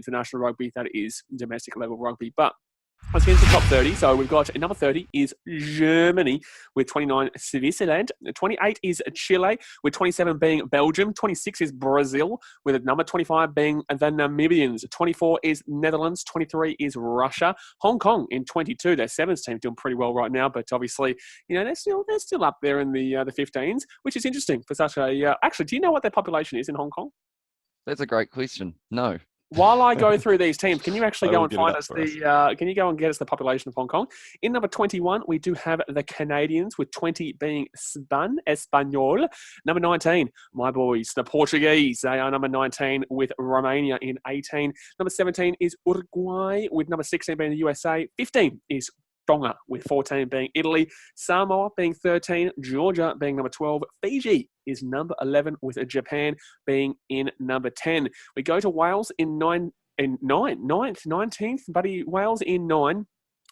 international rugby. That is domestic level rugby. But let's get into the top 30. So we've got number 30 is Germany with 29, Switzerland. 28 is Chile with 27 being Belgium. 26 is Brazil with number 25 being the Namibians. 24 is Netherlands. 23 is Russia. Hong Kong in 22. Their sevens team doing pretty well right now, but obviously, they're still up there in the 15s, which is interesting for such a. Actually, do you know what their population is in Hong Kong? That's a great question. No. While I go through these teams, can you actually go and find us can you go and get us the population of Hong Kong? In number 21, we do have the Canadians with 20 being Espanyol. Number 19, my boys, the Portuguese. They are number 19 with Romania in 18. Number 17 is Uruguay with number 16 being the USA. 15 is Tonga with 14 being Italy, Samoa being 13, Georgia being number 12, Fiji is number 11 with Japan being in number 10. We go to Wales in 19th, buddy. Wales in 9,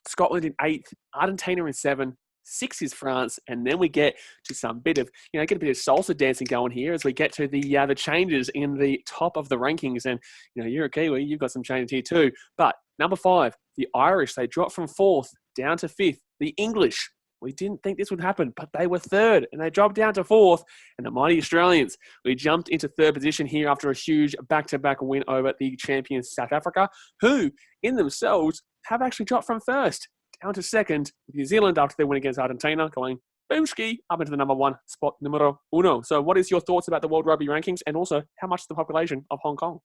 Scotland in 8th, Argentina in 7, 6 is France, and then we get to some bit of, get a bit of salsa dancing going here as we get to the changes in the top of the rankings. And, you're a Kiwi, you've got some changes here too. But number 5, the Irish, they dropped from 4th down to 5th. The English, we didn't think this would happen, but they were 3rd and they dropped down to 4th. And the mighty Australians, we jumped into 3rd position here after a huge back-to-back win over the champions South Africa, who in themselves have actually dropped from 1st down to 2nd. New Zealand, after their win against Argentina, going boomski up into the number 1 spot, numero uno. So what is your thoughts about the World Rugby Rankings, and also how much is the population of Hong Kong?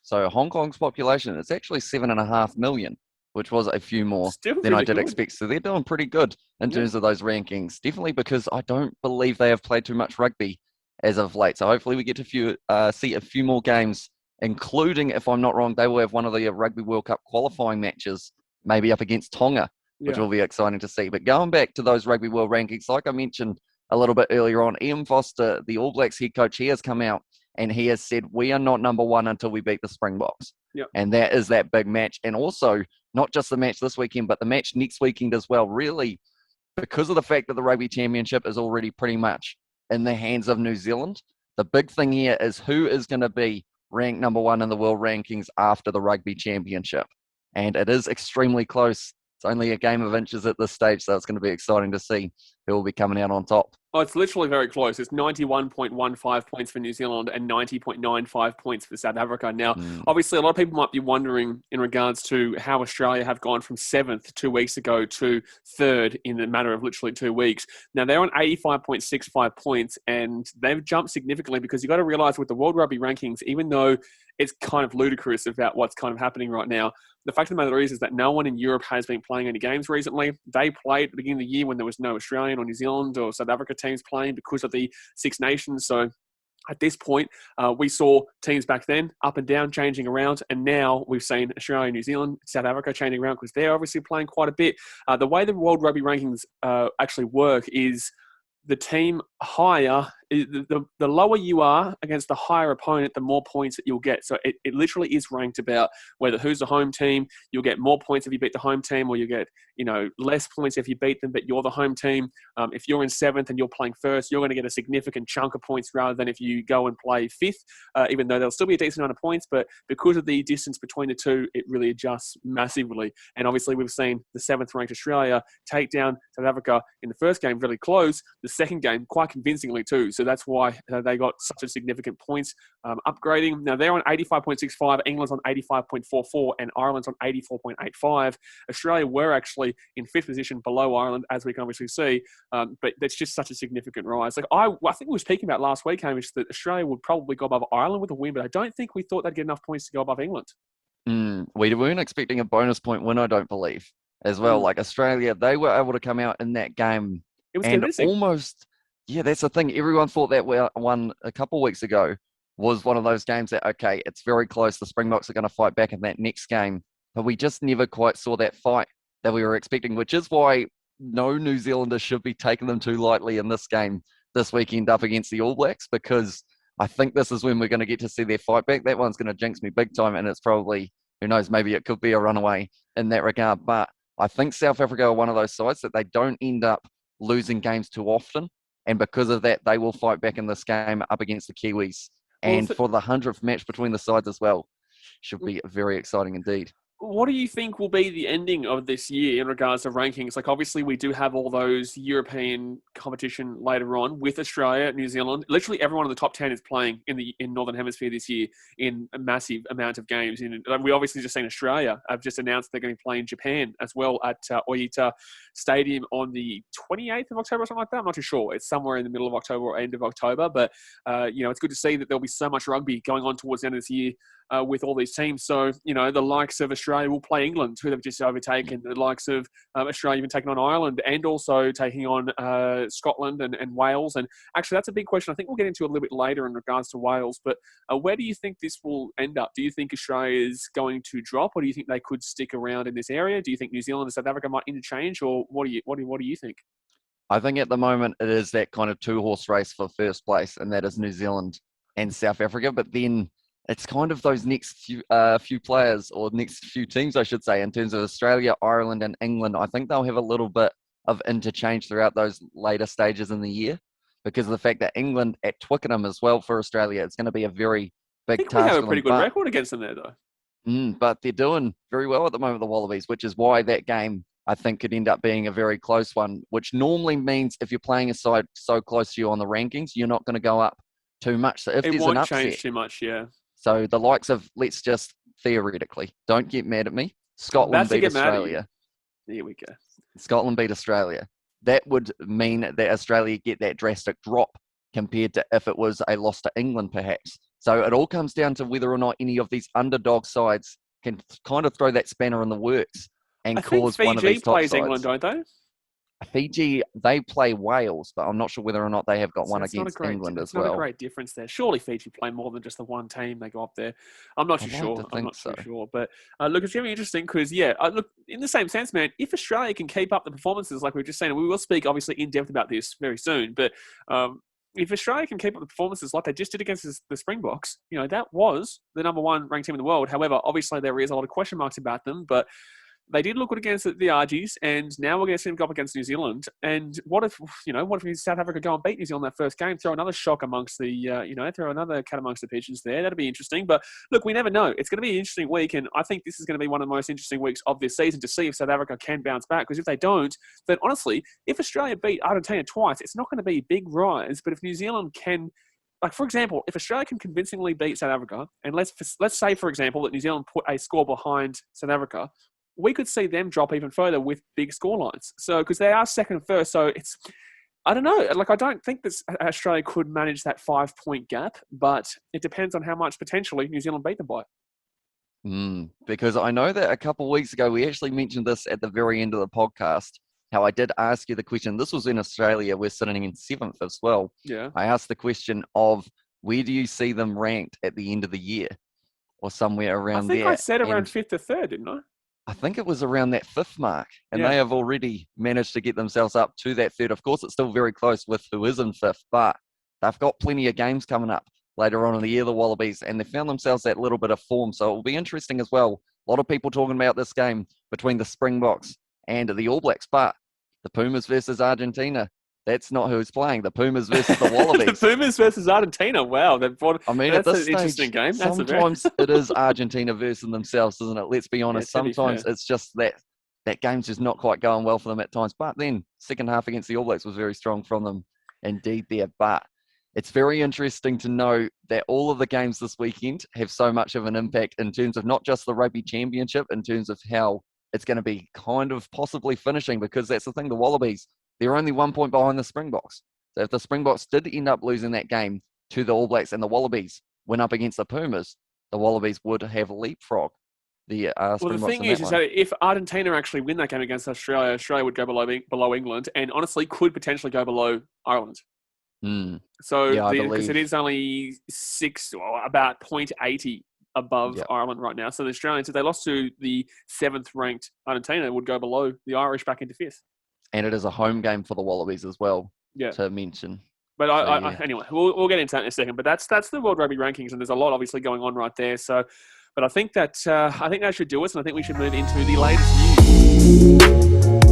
So Hong Kong's population is actually 7.5 million, which was a few more than I did expect. So they're doing pretty good in terms of those rankings. Definitely because I don't believe they have played too much rugby as of late. So hopefully we get to see a few more games, including, if I'm not wrong, they will have one of the Rugby World Cup qualifying matches, maybe up against Tonga, which will be exciting to see. But going back to those Rugby World Rankings, like I mentioned a little bit earlier on, Ian Foster, the All Blacks head coach, he has come out and he has said, we are not number 1 until we beat the Springboks. Yep. And that is that big match. And also, not just the match this weekend, but the match next weekend as well. Really, because of the fact that the Rugby Championship is already pretty much in the hands of New Zealand, the big thing here is who is going to be ranked number 1 in the world rankings after the Rugby Championship. And it is extremely close. It's only a game of inches at this stage, so it's going to be exciting to see who will be coming out on top. Oh, it's literally very close. It's 91.15 points for New Zealand and 90.95 points for South Africa. Now, obviously, a lot of people might be wondering in regards to how Australia have gone from 7th 2 weeks ago to 3rd in the matter of literally 2 weeks. Now, they're on 85.65 points, and they've jumped significantly because you've got to realise with the World Rugby Rankings, even though it's kind of ludicrous about what's kind of happening right now, the fact of the matter is that no one in Europe has been playing any games recently. They played at the beginning of the year when there was no Australian or New Zealand or South Africa teams playing because of the Six Nations. So at this point, we saw teams back then up and down changing around, and now we've seen Australia, New Zealand, South Africa changing around because they're obviously playing quite a bit. The way the World Rugby Rankings actually work is the team higher, the lower you are against the higher opponent, the more points that you'll get. So it literally is ranked about whether who's the home team. You'll get more points if you beat the home team, or you get less points if you beat them, but you're the home team. If you're in 7th and you're playing 1st, you're going to get a significant chunk of points rather than if you go and play 5th, even though there'll still be a decent amount of points. But because of the distance between the two, it really adjusts massively. And obviously we've seen the 7th ranked Australia take down South Africa in the first game really close, the second game quite convincingly too. So that's why they got such a significant points upgrading. Now they're on 85.65, England's on 85.44, and Ireland's on 84.85. Australia were actually in 5th position below Ireland, as we can obviously see, but that's just such a significant rise. Like I think we were speaking about last week, Hamish, that Australia would probably go above Ireland with a win, but I don't think we thought they'd get enough points to go above England. We weren't expecting a bonus point win, I don't believe, as well. Like Australia, they were able to come out in that game it was and convincing. Almost, that's the thing. Everyone thought that one a couple of weeks ago was one of those games that, okay, it's very close. The Springboks are going to fight back in that next game. But we just never quite saw that fight that we were expecting, which is why no New Zealander should be taking them too lightly in this game this weekend up against the All Blacks, because I think this is when we're going to get to see their fight back. That one's going to jinx me big time, and it's probably, who knows, maybe it could be a runaway in that regard. But I think South Africa are one of those sides that they don't end up losing games too often, and because of that, they will fight back in this game up against the Kiwis. And for the 100th match between the sides as well, should be very exciting indeed. What do you think will be the ending of this year in regards to rankings? Like, obviously, we do have all those European competition later on with Australia, New Zealand. Literally everyone in the top 10 is playing in Northern Hemisphere this year in a massive amount of games. And we obviously just seen Australia have just announced they're going to be playing Japan as well at Oita Stadium on the 28th of October or something like that. I'm not too sure. It's somewhere in the middle of October or end of October. But, it's good to see that there'll be so much rugby going on towards the end of this year with all these teams. So, the likes of Australia will play England, who they've just overtaken. The likes of Australia even taking on Ireland and also taking on Scotland and Wales. And actually, that's a big question. I think we'll get into a little bit later in regards to Wales. But where do you think this will end up? Do you think Australia is going to drop, or do you think they could stick around in this area? Do you think New Zealand and South Africa might interchange, or what do you think? I think at the moment it is that kind of two-horse race for first place, and that is New Zealand and South Africa. But then it's kind of those next few players, or next few teams, I should say, in terms of Australia, Ireland, and England. I think they'll have a little bit of interchange throughout those later stages in the year, because of the fact that England at Twickenham as well for Australia, it's going to be a very big task. I think we have a pretty good record against them there, though. But they're doing very well at the moment, the Wallabies, which is why that game, I think, could end up being a very close one, which normally means if you're playing a side so close to you on the rankings, you're not going to go up too much. So if there's an upset, change too much, yeah. So the likes of, let's just theoretically, don't get mad at me, Scotland beat Australia. Here we go. Scotland beat Australia. That would mean that Australia get that drastic drop compared to if it was a loss to England, perhaps. So it all comes down to whether or not any of these underdog sides can kind of throw that spanner in the works and cause one of these top sides. Fiji plays England, don't they? Fiji, they play Wales, but I'm not sure whether or not they have got one against England as well. It's not a great difference there. Surely Fiji play more than just the one team they go up there. I'm not too sure. But look, it's really interesting because, look, in the same sense, man, if Australia can keep up the performances like we've just seen, and we will speak obviously in depth about this very soon, but if Australia can keep up the performances like they just did against the Springboks, that was the number one ranked team in the world. However, obviously there is a lot of question marks about them, but they did look good against the Argies, and now we're going to see them go up against New Zealand. And what if South Africa go and beat New Zealand that first game, throw another shock amongst throw another cat amongst the pigeons there? That'd be interesting. But look, we never know. It's going to be an interesting week, and I think this is going to be one of the most interesting weeks of this season to see if South Africa can bounce back. Because if they don't, then honestly, if Australia beat Argentina twice, it's not going to be a big rise. But if New Zealand can, like, for example, if Australia can convincingly beat South Africa, and let's say, for example, that New Zealand put a score behind South Africa, we could see them drop even further with big score lines. So, because they are second and first, so it's, I don't know. Like, I don't think that Australia could manage that 5-point gap, but it depends on how much potentially New Zealand beat them by. Because I know that a couple of weeks ago, we actually mentioned this at the very end of the podcast, how I did ask you the question. This was in Australia. We're sitting in 7th as well. Yeah. I asked the question of, where do you see them ranked at the end of the year? Or somewhere around there. I think I said around 5th or 3rd, didn't I? I think it was around that 5th mark, and they have already managed to get themselves up to that 3rd. Of course, it's still very close with who is in 5th, but they've got plenty of games coming up later on in the year, the Wallabies, and they found themselves that little bit of form. So it will be interesting as well. A lot of people talking about this game between the Springboks and the All Blacks, but the Pumas versus Argentina. That's not who's playing. The Pumas versus the Wallabies. The Pumas versus Argentina. Wow. That's at this an interesting game. Sometimes it is Argentina versus themselves, isn't it? Let's be honest. Sometimes it's just that game's just not quite going well for them at times. But then second half against the All Blacks was very strong from them indeed there. But it's very interesting to know that all of the games this weekend have so much of an impact in terms of not just the Rugby Championship, in terms of how it's going to be kind of possibly finishing, because that's the thing, the Wallabies, they're only 1 point behind the Springboks. So if the Springboks did end up losing that game to the All Blacks and the Wallabies went up against the Pumas, the Wallabies would have leapfrogged the Springboks. Well, the thing is that if Argentina actually win that game against Australia, Australia would go below England, and honestly could potentially go below Ireland. So because it is only about 0.80 above Ireland right now. So the Australians, if they lost to the 7th ranked Argentina, would go below the Irish back into 5th. And it is a home game for the Wallabies as well, to mention. But anyway, we'll get into that in a second. But that's the World Rugby Rankings, and there's a lot obviously going on right there. So, but I think that should do us, and I think we should move into the latest news.